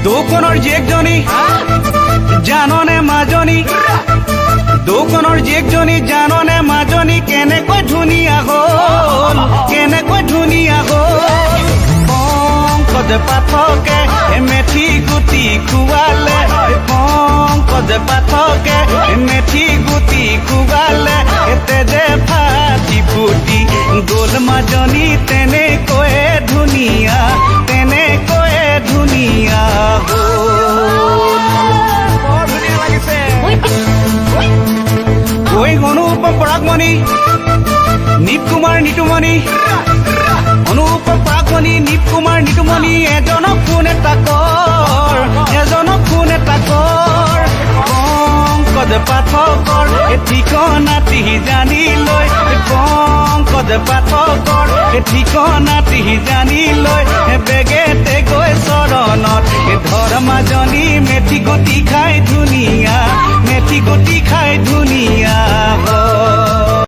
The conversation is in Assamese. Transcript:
দোকনৰ জীয়েকজনী জাননে মাজনী দোকনৰ জীয়েকজনী জাননে মাজনী কেনেকৈ ধুনীয়া হ'ল কেনেকৈ ধুনীয়া হ'ল পংকজ পাঠকে মেথি গুটি খুৱালে পংকজ পাঠকে মেথি গুটি খুৱালে তেজে ফাটি ফুটি গ'ল মাজনী তেনেকৈয়ে ধুনীয়া তেনেকৈয়ে ধুনীয়া হ'ল অনুপম পৰাগমণি নীপ কুমাৰ নিতুমণি অনুপম পৰাগমণি নীপ কুমাৰ নিতুমণি এজনক কোন এটা কৰ পংকজ পাঠকৰ ঠিকনাটি জানি লৈ পংকজ পাঠকৰ ঠিকনাটি জানি লৈ বেগেতে গৈ চৰণত ধৰ মাজনী